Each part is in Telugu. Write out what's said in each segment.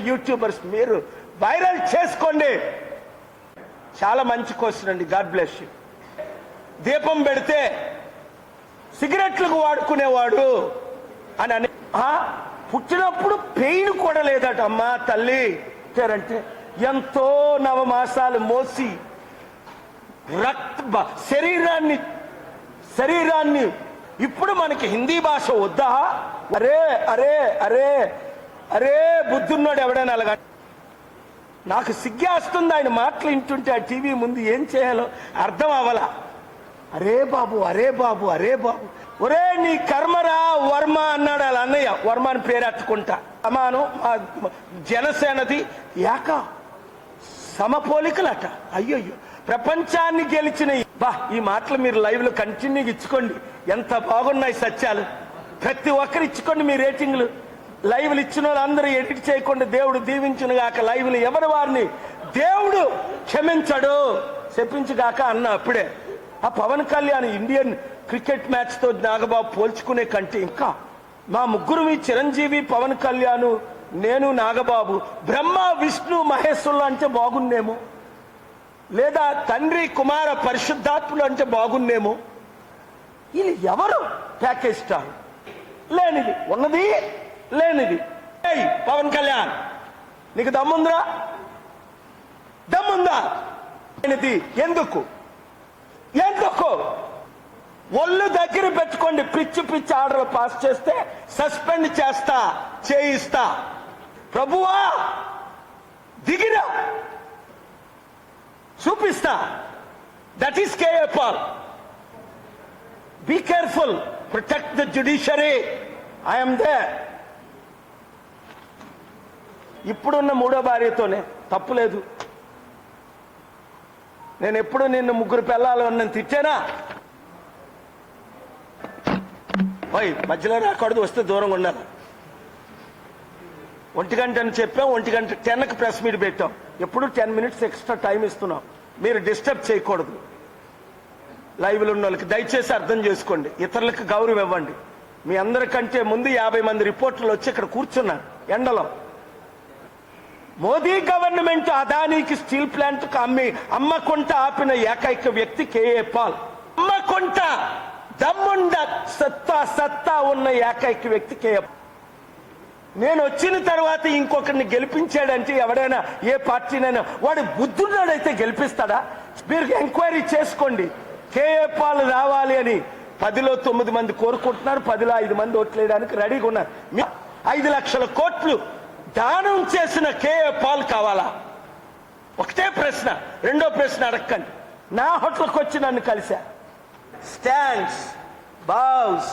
యూట్యూబర్స్ మీరు వైరల్ చేసుకోండి. చాలా మంచి క్వశ్చన్ అండి. God bless you. దీపం పెడితే సిగరెట్లకు వాడుకునేవాడు అని పుట్టినప్పుడు పెయిన్ కూడా లేదట. అమ్మా తల్లి అంటే ఎంతో నవమాసాలు మోసి శరీరాన్ని ఇప్పుడు మనకి హిందీ భాష వద్దా? అరే అరే అరే అరే బుద్ధున్నాడు ఎవడైనా అలాగా. నాకు సిగ్గేస్తుంది ఆయన మాటలు వింటుంటే. ఆ టీవీ ముందు ఏం చేయాలో అర్థం అవ్వలా. అరే బాబు అరే బాబు అరే బాబు, ఒరే నీ కర్మరా వర్మ అన్నాడు వాళ్ళ అన్నయ్య. వర్మ అని పేరు ఎత్తుకుంటా. సమానం జనసేనది ఏక సమపోలికలట. అయ్యయ్యో, ప్రపంచాన్ని గెలిచిన ఈ మాటలు మీరు లైవ్ లో కంటిన్యూగా ఇచ్చుకోండి. ఎంత బాగున్నాయి సత్యాలు. ప్రతి ఒక్కరు ఇచ్చుకోండి మీ రేటింగ్లు. లైవ్లు ఇచ్చిన వాళ్ళందరూ ఎడిట్ చేయకుండా దేవుడు దీవించును గాక. లైవ్లు ఎవరి వారిని దేవుడు క్షమించడు చెప్పించుగాక అన్న అప్పుడే. ఆ Pawan Kalyan Indian cricket match తో నాగబాబు పోల్చుకునే కంటే ఇంకా మా ముగ్గురు మీ చిరంజీవి, పవన్ కళ్యాణ్, నేను, నాగబాబు, బ్రహ్మ విష్ణు మహేశ్వరులు అంటే బాగున్నేమో, లేదా తండ్రి కుమార పరిశుద్ధాత్ములు అంటే బాగున్నేమో. వీళ్ళు ఎవరు ప్యాకేజ్ స్టార్? లేనిది ఉన్నది, లేనిది. పవన్ కళ్యాణ్ నీకు దమ్ముందా? దమ్ముందా? లేనిది ఎందుకు ఎందుకు? ఒళ్ళు దగ్గర పెట్టుకోండి. పిచ్చి పిచ్చి ఆర్డర్లు పాస్ చేస్తే సస్పెండ్ చేస్తా, చేయిస్తా. ప్రభువా దిగిరా, చూపిస్తా. That is KA Paul. Be careful, protect the judiciary. I'm there. ఇప్పుడున్న మూడో భార్యతోనే తప్పులేదు. నేను ఎప్పుడు నిన్ను ముగ్గురు పిల్లలు నన్ను తిట్టానా? మధ్యలో రాకూడదు, వస్తే దూరంగా ఉండాలి. 1 గంట అని చెప్పాం. 1 గంట 10కి ప్రెస్ మీట్ పెట్టాం. ఎప్పుడు 10 మినిట్స్ ఎక్స్ట్రా టైం ఇస్తున్నాం. మీరు డిస్టర్బ్ చేయకూడదు. లైవ్లో ఉన్న వాళ్ళకి దయచేసి అర్థం చేసుకోండి. ఇతరులకు గౌరవం ఇవ్వండి. మీ అందరికంటే ముందు 50 మంది రిపోర్టర్లు వచ్చి ఇక్కడ కూర్చున్నారు ఎండలో. మోదీ గవర్నమెంట్ అదానికి స్టీల్ ప్లాంట్ అమ్మకుంట ఆపిన ఏకైక వ్యక్తి కేఏ పాల్. అమ్మకుంట దమ్ముండ సత్తా ఉన్న ఏకైక వ్యక్తి కేఏ. నేను వచ్చిన తర్వాత ఇంకొకరిని గెలిపించాడంటే ఎవడైనా ఏ పార్టీనైనా వాడు బుద్ధున్నాడైతే గెలిపిస్తాడా? మీరు ఎంక్వైరీ చేసుకోండి. కేఏ పాల్ రావాలి అని 10లో 9 మంది కోరుకుంటున్నారు. 10లో 5 మంది ఓట్లేయడానికి రెడీగా ఉన్నారు. 5 లక్షల కోట్లు దానం చేసిన కేఏ పాల్ కావాలా? ఒకటే ప్రశ్న. రెండో ప్రశ్న అడగండి. నా హోటల్కి వచ్చి నన్ను కలిసా. Stands, bows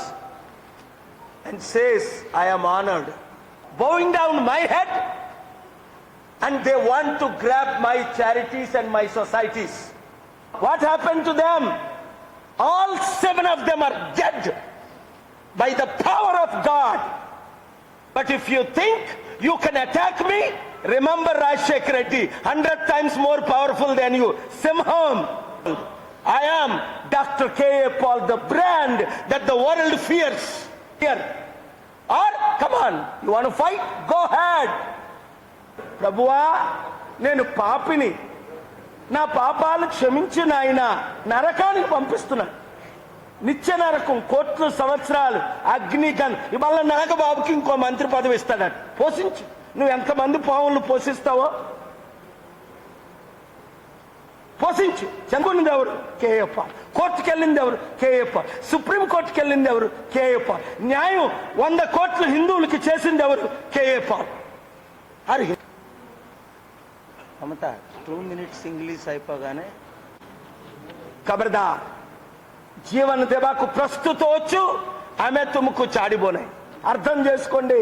and says I am honored, bowing down my head, and they want to grab my charities and my societies. What happened to them? All 7 of them are dead by the power of God. But if you think you can attack me, remember Rajshekhar Reddy, 100 times more powerful than you. Simham. I am Dr. K.A. Paul, the brand that the world fears. Here. Or, come on, you want to fight? Go ahead. ప్రభువా నేను పాపిని, నా పాపాలు క్షమించి నాయన నరకానికి పంపిస్తున్నా. నిత్య నరకం, కోట్లు సంవత్సరాలు, అగ్నిగన్. ఇవాళ నాగబాబుకి ఇంకో మంత్రి పదవి ఇస్తాడట. పోషించు. నువ్వు ఎంతమంది పావులను పోషిస్తావో పోషించు. చంద్రునిది ఎవరు? కేఏ పాల్. కోర్టుకు వెళ్ళింది ఎవరు? కేఏ పాల్. సుప్రీం కోర్టుకు వెళ్ళింది ఎవరు? కేఏ పాల్. న్యాయం 100 కోట్లు హిందువులకి చేసింది ఎవరు? కేఏ పాల్. అరే మమత 2 మినిట్స్ ఇంగ్లీష్ అయిపోగానే ఖబర్దార్ జీవన దేవాకు ప్రస్తుత వచ్చు ఆమె తుమ్ముకు చాడిపోనాయి. అర్థం చేసుకోండి.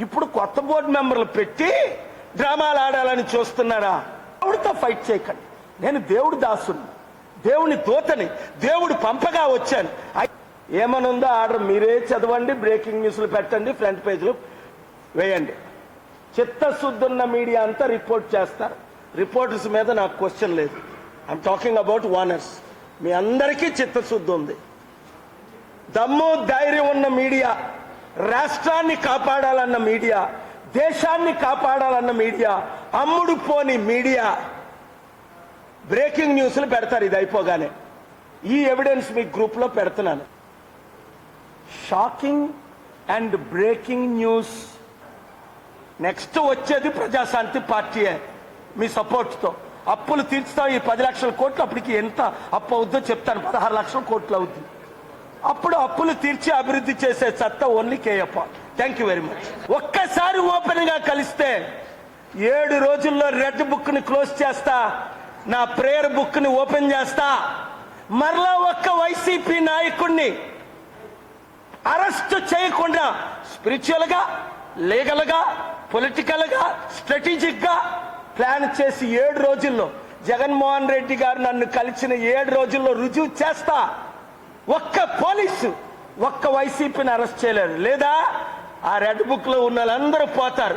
ఇప్పుడు కొత్త బోర్డు మెంబర్లు పెట్టి డ్రామాలు ఆడాలని చూస్తున్నారా? దేవుడితో ఫైట్ చేయకండి. నేను దేవుడు దాసుని, దేవుని దూతని, దేవుడు పంపగా వచ్చాను. ఏమనుందో ఆర్డర్ మీరే చదవండి. బ్రేకింగ్ న్యూస్లు పెట్టండి, ఫ్రంట్ పేజ్లు వేయండి. చిత్తశుద్ధి ఉన్న మీడియా అంతా రిపోర్ట్ చేస్తారు. రిపోర్టర్స్ మీద నాకు క్వశ్చన్ లేదు. I'm talking about owners. మీ అందరికీ చిత్తశుద్ధి ఉంది. దమ్ము ధైర్యం ఉన్న మీడియా, రాష్ట్రాన్ని కాపాడాలన్న మీడియా, దేశాన్ని కాపాడాలన్న మీడియా, అమ్ముడు పోని మీడియా బ్రేకింగ్ న్యూస్లు పెడతారు. ఇది అయిపోగానే ఈ ఎవిడెన్స్ మీ గ్రూప్ లో పెడుతున్నాను. Shocking and breaking news. Next వచ్చేది ప్రజాశాంతి పార్టీయే మీ సపోర్ట్ తో. అప్పులు తీర్చుతాం ఈ 10 లక్షల కోట్లు. అప్పటికి ఎంత అప్పు అవుద్దో చెప్తాను. 16 లక్షల కోట్లు అవుద్ది. అప్పుడు అప్పులు తీర్చి అభివృద్ధి చేసే సత్తా ఓన్లీ కేయప్ప. Thank you very much. ఒక్కసారి ఓపెన్ గా కలిస్తే 7 రోజుల్లో రెడ్ బుక్ ని క్లోజ్ చేస్తా, నా ప్రేయర్ బుక్ ని ఓపెన్ చేస్తా. మరలా ఒక్క వైసీపీ నాయకుడిని అరెస్ట్ చేయకుండా స్పిరిచువల్ గా, లీగల్ గా, పొలిటికల్ గా, స్ట్రాటజిక్ గా ప్లాన్ చేసి 7 రోజుల్లో జగన్మోహన్ రెడ్డి గారు నన్ను కలిసిన 7 రోజుల్లో రుజువు చేస్తా. ఒక్క పోలీసు ఒక్క వైసీపీని అరెస్ట్ చేయలేరు. లేదా ఆ రెడ్ బుక్ లో ఉన్న వాళ్ళందరూ పోతారు.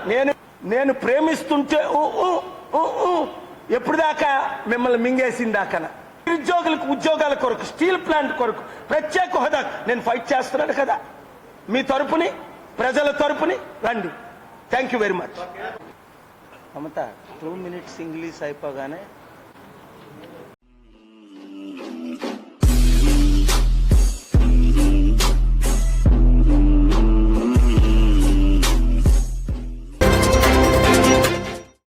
నేను ప్రేమిస్తుంటే ఎప్పుడు దాకా మిమ్మల్ని మింగేసిన దాకా నిరుద్యోగులకు ఉద్యోగాల కొరకు, స్టీల్ ప్లాంట్ కొరకు, ప్రత్యేక హోదా నేను ఫైట్ చేస్తున్నాను కదా. మీ తరపుని, ప్రజల తరపుని రండి. Thank you very much. Mamata 2 minutes English అయిపోగానే